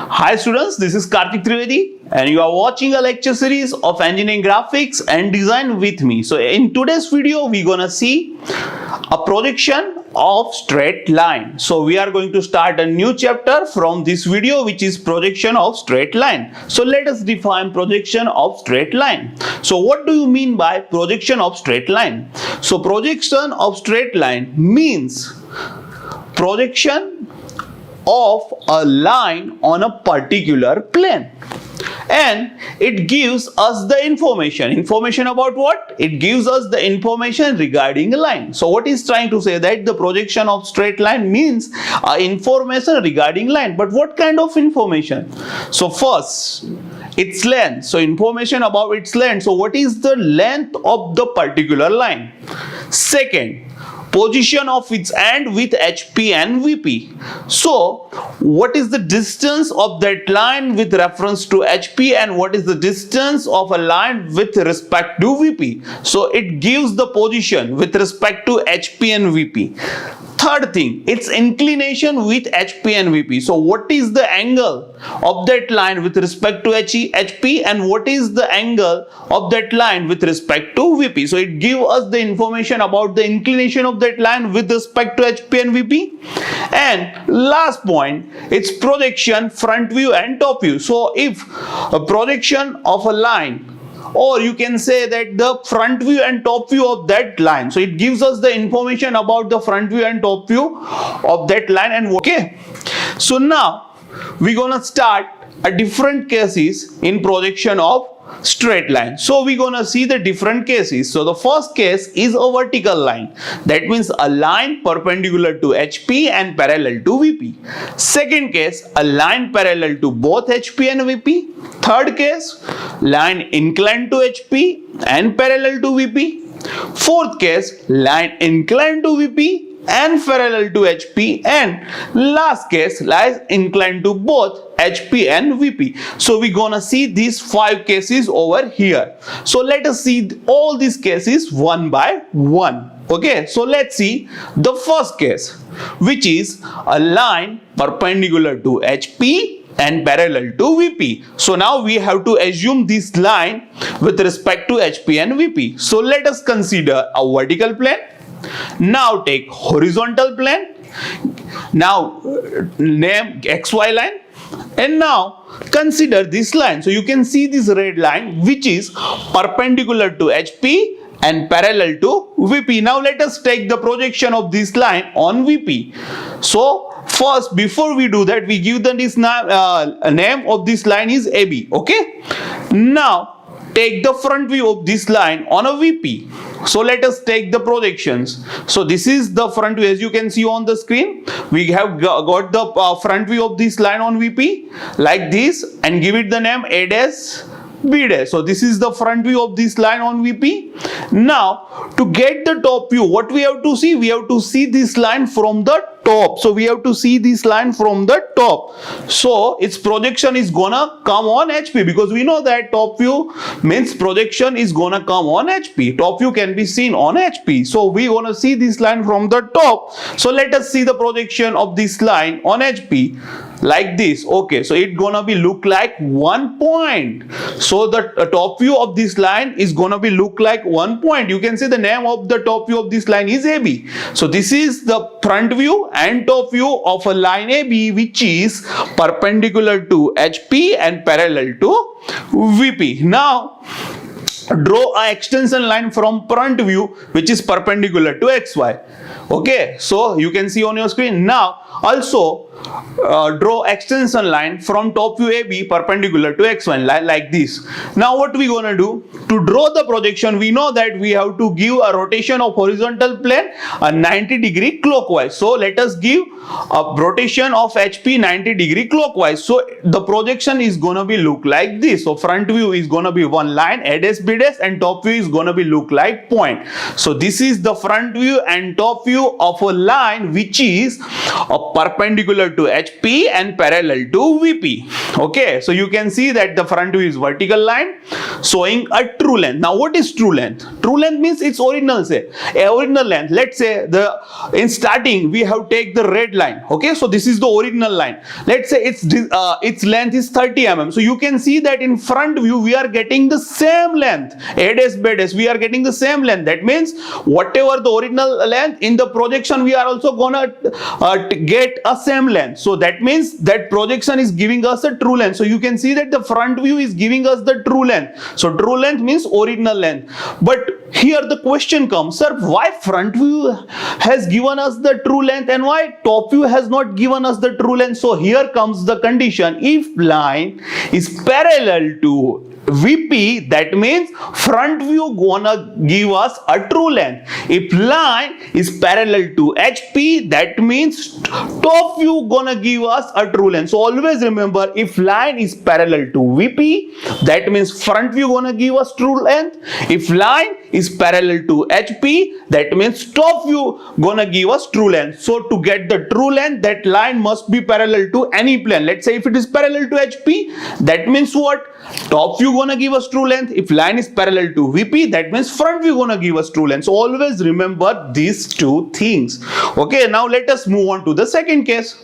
Hi students, this is Karthik Trivedi and you are watching a lecture series of engineering graphics and design with me. So in today's video we're gonna see a projection of straight line. So we are going to start a new chapter from this video, which is projection of straight line. So let us define projection of straight line. So what do you mean by projection of straight line? So projection of straight line means projection of a line on a particular plane, and it gives us the information about what? It gives us the information regarding a line. So what is trying to say that the projection of straight line means information regarding line. But what kind of information? So first, its length. So information about its length. So what is the length of the particular line? Second, position of its end with HP and VP. So what is the distance of that line with reference to HP, and what is the distance of a line with respect to VP? So it gives the position with respect to HP and VP. Third thing, its inclination with HP and VP. So what is the angle of that line with respect to HP, and what is the angle of that line with respect to VP? So it gives us the information about the inclination of that line with respect to HP and VP. And last point, its projection, front view and top view. So if a projection of a line, or you can say that the front view and top view of that line, so it gives us the information about the front view and top view of that line. And okay, so now we're gonna start a different cases in projection of straight line. So we're gonna see the different cases. So the first case is a vertical line. That means a line perpendicular to HP and parallel to VP. Second case, a line parallel to both HP and VP. Third case, line inclined to HP and parallel to VP. Fourth case, line inclined to VP and parallel to HP, and last case, line inclined to both HP and VP. So we're gonna see these 5 cases over here. So let us see all these cases one by one. Okay, so let's see the first case, which is a line perpendicular to HP and parallel to VP. So now we have to assume this line with respect to HP and VP. So let us consider a vertical plane. Now take horizontal plane. Now name XY line, and now consider this line. So you can see this red line, which is perpendicular to HP and parallel to VP. Now let us take the projection of this line on VP. So first, before we do that, we give them this name of this line is AB. Okay, now take the front view of this line on a VP. So let us take the projections. So this is the front view, as you can see on the screen. We have got the front view of this line on VP like this, and give it the name A dash B dash. So this is the front view of this line on VP. Now to get the top view, what we have to see? We have to see this line from the top. So we have to see this line from the top. So its projection is gonna come on HP, because we know that top view means projection is gonna come on HP. Top view can be seen on HP. So we gonna see this line from the top. So let us see the projection of this line on HP like this. Okay, so it gonna be look like 1 point. So the top view of this line is gonna be look like 1 point. You can say the name of the top view of this line is AB. So this is the front view and top view of a line AB, which is perpendicular to HP and parallel to VP. Now draw an extension line from front view which is perpendicular to XY. Okay, so you can see on your screen. Now also draw extension line from top view AB perpendicular to XY like this. Now what we gonna do? To draw the projection, we know that we have to give a rotation of horizontal plane a 90° clockwise. So let us give a rotation of HP 90° clockwise. So the projection is gonna be look like this. So front view is gonna be one line A dash B dash, and top view is gonna be look like point. So this is the front view and top view of a line which is perpendicular to HP and parallel to VP. Okay, so you can see that the front view is vertical line showing a true length. Now what is true length? True length means its original original length. Let's say in starting we have take the red line. Okay, so this is the original line. Let's say its length is 30 mm. So you can see that in front view we are getting the same length. A dash B dash we are getting the same length. That means whatever the original length in the projection we are also gonna get a same length. So that means that projection is giving us a true length. So you can see that the front view is giving us the true length. So true length means original length. But here the question comes, sir, why front view has given us the true length and why top view has not given us the true length? So here comes the condition. If line is parallel to VP, that means front view gonna give us a true length. If line is parallel to HP, that means top view gonna give us a true length. So always remember, if line is parallel to VP, that means front view gonna give us true length. If line is parallel to HP, that means top view gonna give us true length. So to get the true length, that line must be parallel to any plane. Let's say if it is parallel to HP, that means what? Top view gonna give us true length. If line is parallel to VP, that means front view gonna give us true length. So always remember these two things. Okay, now let us move on to the second case.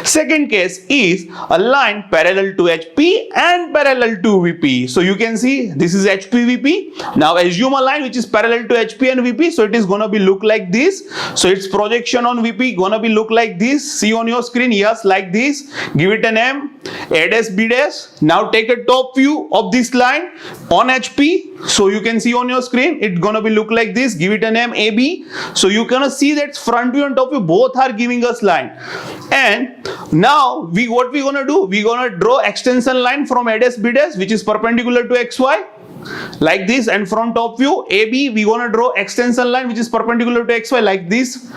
Second case is a line parallel to HP and parallel to VP. So you can see this is HP VP. Now assume a line which is parallel to HP and VP. So it is gonna be look like this. So its projection on VP gonna be look like this. See on your screen, yes, like this. Give it a name, A dash B dash. Now take a top view of this line on HP. So you can see on your screen, it's gonna be look like this. Give it a name AB. So you gonna see that front view and top view both are giving us line. And now what we gonna do? We gonna draw extension line from A dash B dash, which is perpendicular to XY. Like this, and from top view AB we gonna draw extension line which is perpendicular to XY like this.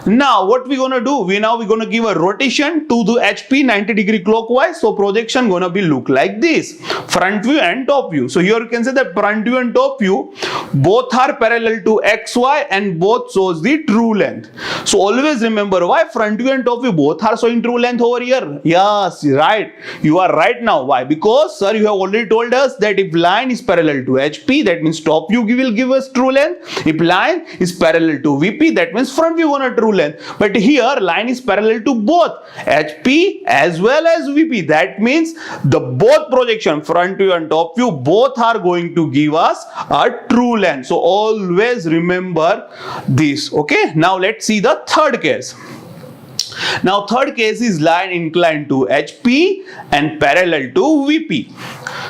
Now what we gonna do? We gonna give a rotation to the HP 90 degree clockwise. So projection gonna be look like this, front view and top view. So here you can say that front view and top view both are parallel to XY and both shows the true length. So always remember, why front view and top view both are showing true length over here? Yes, right, you are right. Now why? Because sir, you have already told us that if line is parallel to HP, that means top view will give us true length. If line is parallel to VP, that means front view gonna true length. But here line is parallel to both HP as well as VP. That means the both projection, front view and top view, both are going to give us a true length. So always remember this. Okay, now let's see the third case. Now third case is line inclined to HP and parallel to VP.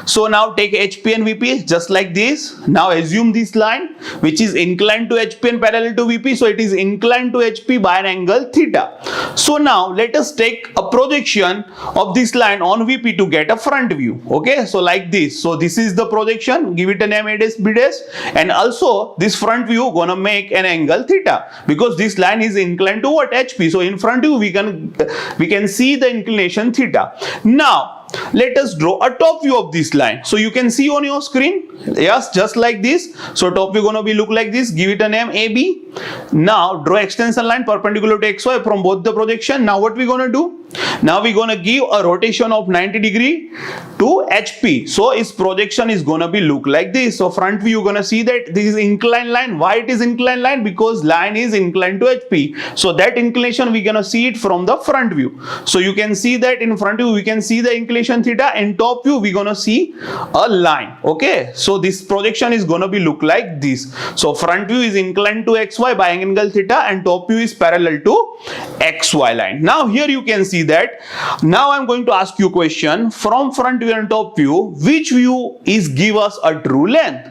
So now take HP and VP just like this. Now assume this line which is inclined to HP and parallel to VP. So it is inclined to HP by an angle theta. So now let us take a projection of this line on VP to get a front view. Okay, so like this. So this is the projection. Give it a name A dash B dash. And also this front view gonna make an angle theta because this line is inclined to what? HP. So in front view we can see the inclination theta. Now let us draw a top view of this line. So you can see on your screen, yes, just like this. So top view gonna be look like this. Give it a name AB. Now draw extension line perpendicular to XY from both the projection. Now what we gonna do? Now we gonna give a rotation of 90 degree to HP. So its projection is gonna be look like this. So front view, you're gonna see that this is inclined line. Why it is inclined line? Because line is inclined to HP. So that inclination we gonna see it from the front view. So you can see that in front view we can see the inclination theta, and top view we gonna see a line. Okay, so this projection is gonna be look like this. So front view is inclined to XY by angle theta, and top view is parallel to XY line. Now here you can see that. Now I'm going to ask you a question. From front view and top view, which view is give us a true length?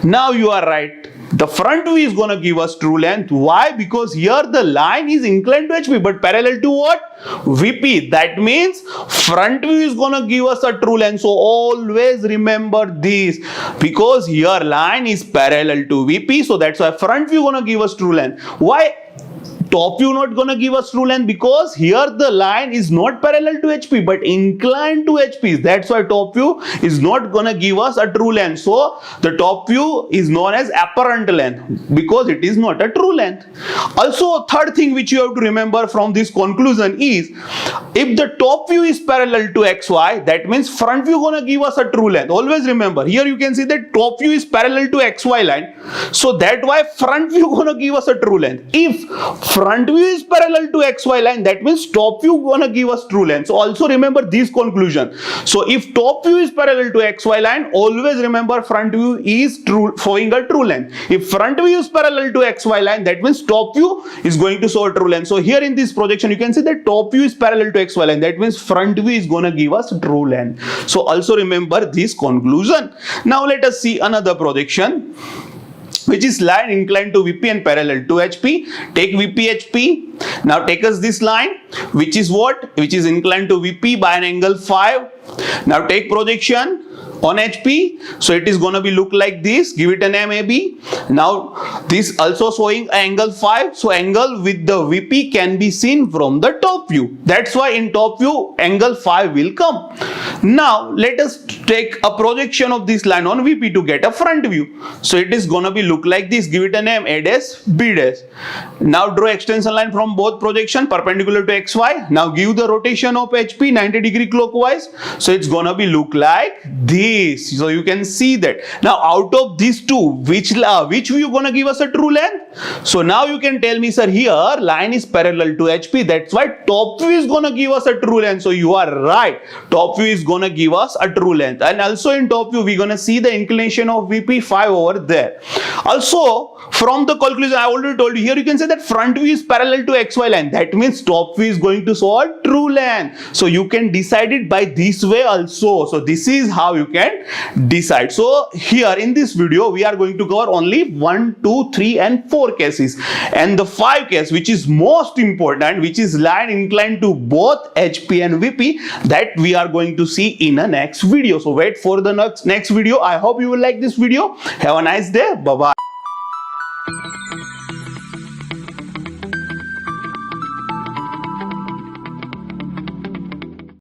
Now you are right. The front view is gonna give us true length. Why? Because here the line is inclined to HP but parallel to what? VP. That means front view is gonna give us a true length. So always remember this, because here line is parallel to VP, so that's why front view gonna give us true length. Why top view not gonna give us true length because here the line is not parallel to HP but inclined to HP. That's why top view is not gonna give us a true length. So the top view is known as apparent length because it is not a true length. Also, third thing which you have to remember from this conclusion is if the top view is parallel to XY, that means front view gonna give us a true length. Always remember, here you can see that top view is parallel to XY line. So that why front view gonna give us a true length. If front view is parallel to XY line, that means top view gonna give us true length. So also remember this conclusion. So if top view is parallel to XY line, always remember front view is showing a true length. If front view is parallel to XY line, that means top view is going to show a true length. So here in this projection, you can see that top view is parallel to XY line. That means front view is gonna give us true length. So also remember this conclusion. Now let us see another projection, which is line inclined to VP and parallel to HP. Take VP HP. Now take us this line, which is what? Which is inclined to VP by an angle 5. Now take projection on HP. So it is going to be look like this. Give it a name AB. Now this also showing angle 5. So angle with the VP can be seen from the top view. That's why in top view angle 5 will come. Now let us take a projection of this line on VP to get a front view. So it is going to be look like this. Give it a name A dash B dash. Now draw extension line from both projection perpendicular to XY. Now give the rotation of HP 90 degree clockwise. So it's going to be look like this. So you can see that. Now out of these two, which view gonna give us a true length? So now you can tell me, sir, here line is parallel to HP. That's why top view is gonna give us a true length. So you are right. Top view is gonna give us a true length. And also in top view, we're gonna see the inclination of VP 5 over there. Also from the conclusion, I already told you, here you can say that front view is parallel to XY line. That means top view is going to show a true length. So you can decide it by this way also. So this is how you can decide. So here in this video we are going to cover only 1, 2, 3 and 4 cases, and the 5 case which is most important, which is line inclined to both HP and VP, that we are going to see in a next video. So wait for the next video. I hope you will like this video. Have a nice day. Bye bye.